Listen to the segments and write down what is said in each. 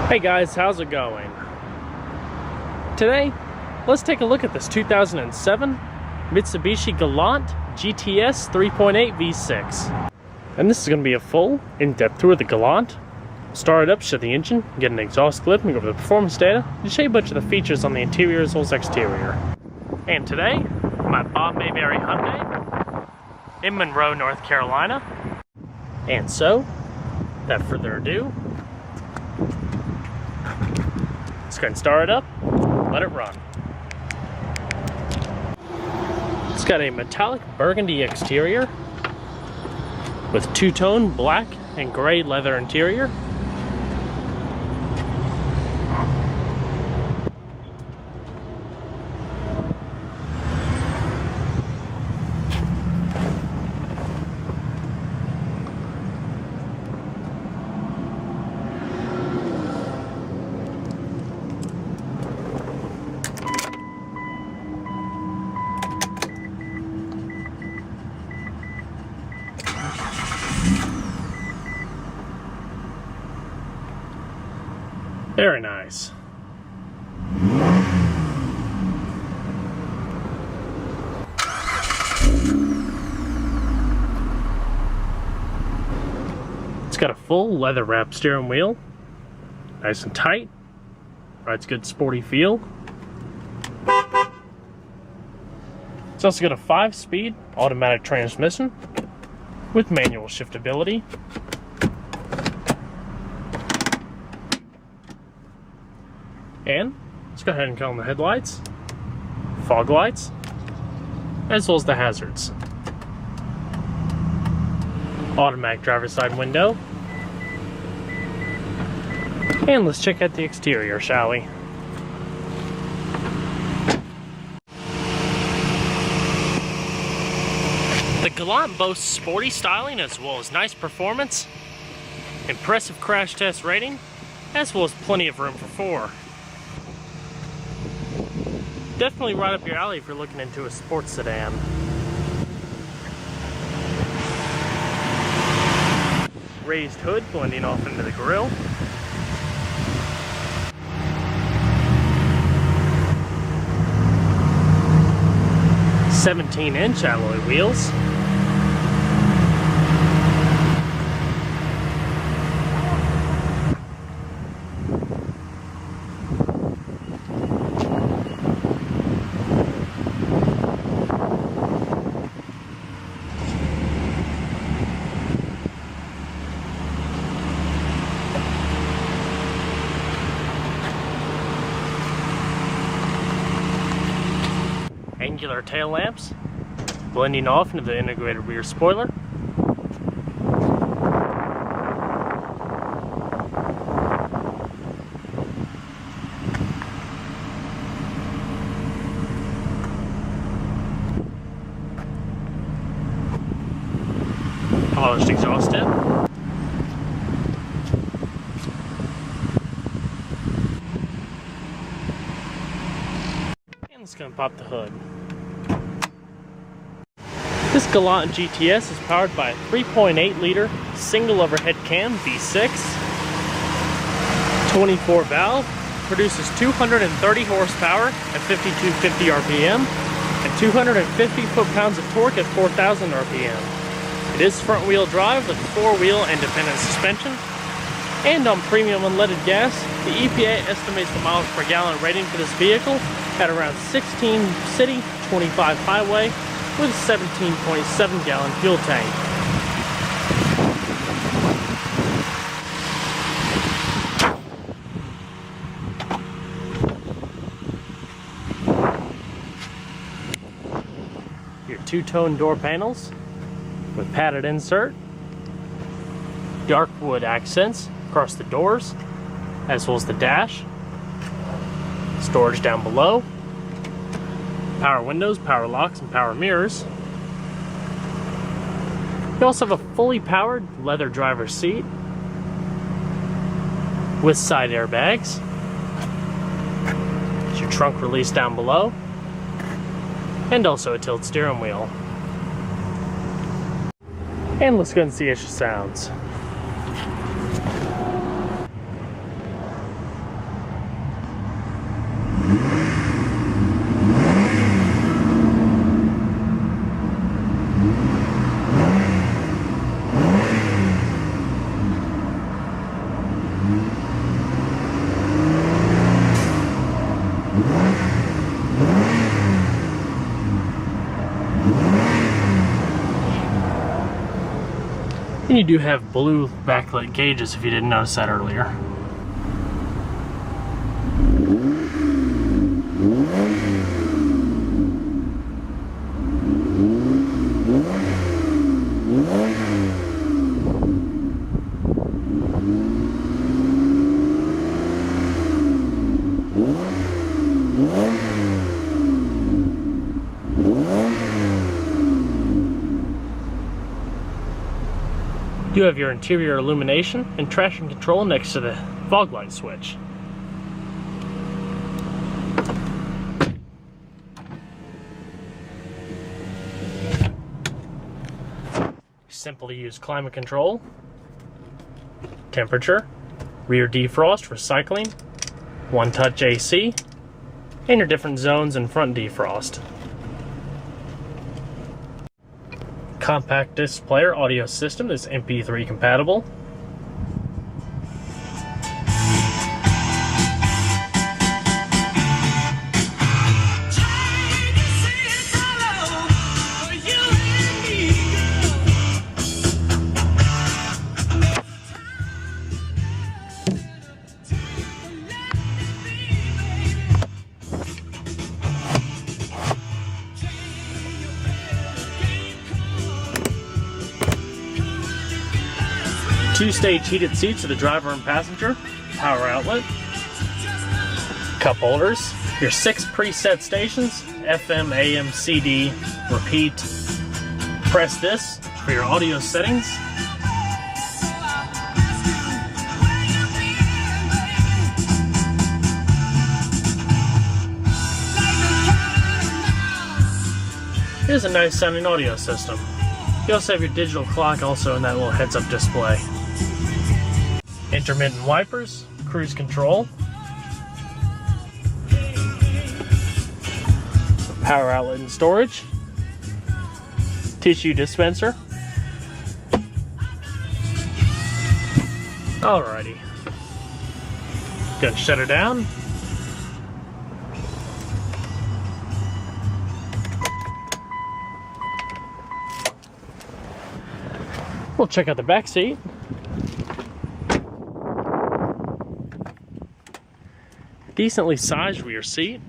Hey guys, how's it going? Today, let's take a look at this 2007 Mitsubishi Galant GTS 3.8 V6. And this is going to be a full, in-depth tour of the Galant. Start it up, show the engine, get an exhaust clip, and go over the performance data, and show you a bunch of the features on the interior as well as exterior. And today, my Bob Mayberry Hyundai in Monroe, North Carolina. And so, without further ado, let's go ahead and start it up, let it run. It's got a metallic burgundy exterior with two-tone black and gray leather interior. Very nice. It's got a full leather wrapped steering wheel, nice and tight, rides good sporty feel. It's also got a 5-speed automatic transmission with manual shiftability. And let's go ahead and count the headlights, fog lights, as well as the hazards. Automatic driver's side window. And let's check out the exterior, shall we? The Galant boasts sporty styling as well as nice performance, impressive crash test rating, as well as plenty of room for four. Definitely right up your alley if you're looking into a sports sedan. Raised hood blending off into the grille. "17" alloy wheels. Angular tail lamps, blending off into the integrated rear spoiler. Polished exhaust tip. And let's go and pop the hood. This Galant GTS is powered by a 3.8-liter single overhead cam V6, 24 valve, produces 230 horsepower at 5250 RPM, and 250 foot-pounds of torque at 4000 RPM. It is front-wheel drive with 4-wheel independent suspension, and on premium unleaded gas, the EPA estimates the miles per gallon rating for this vehicle at around 16 city, 25 highway, with a 17.7 gallon fuel tank. Your two-tone door panels with padded insert, dark wood accents across the doors, as well as the dash, storage down below, power windows, power locks, and power mirrors. You also have a fully powered leather driver's seat with side airbags. There's your trunk release down below, and also a tilt steering wheel. And let's go and see how she sounds. And you do have blue backlit gauges if you didn't notice that earlier. You have your interior illumination and traction control next to the fog light switch. Simple to use climate control, temperature, rear defrost for cycling, one-touch AC, and your different zones and front defrost. Compact disc player audio system is MP3 compatible. Two-stage heated seats for the driver and passenger, power outlet, cup holders, your 6 preset stations, FM, AM, CD, repeat, press this for your audio settings, here's a nice sounding audio system. You also have your digital clock also in that little heads-up display. Intermittent wipers, cruise control, power outlet and storage, tissue dispenser. Alrighty, gonna shut her down. We'll check out the back seat. Decently sized rear seat.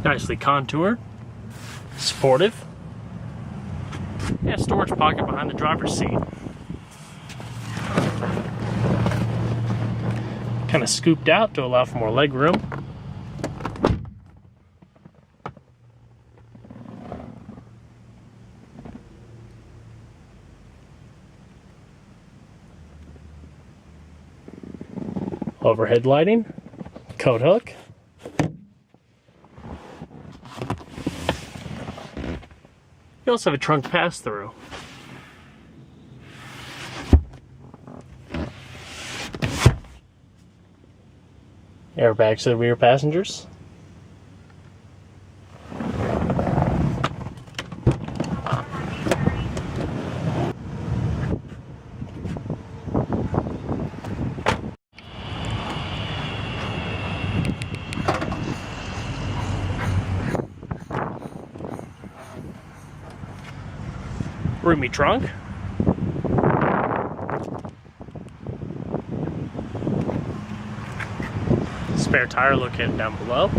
Nicely contoured, sportive. Yeah, storage pocket behind the driver's seat. Kind of scooped out to allow for more leg room. Overhead lighting, coat hook. You also have a trunk pass-through. Airbags to the rear passengers. Roomy trunk. Spare tire located down below.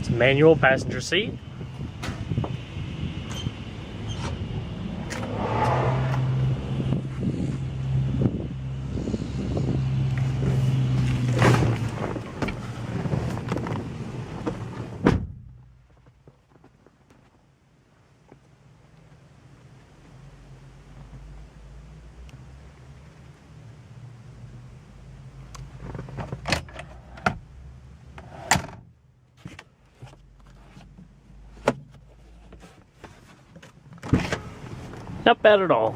It's a manual passenger seat. Not bad at all.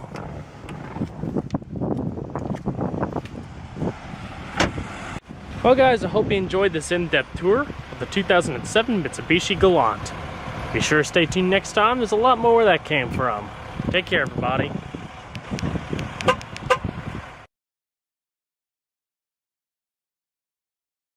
Well guys, I hope you enjoyed this in-depth tour of the 2007 Mitsubishi Galant. Be sure to stay tuned next time, there's a lot more where that came from. Take care everybody.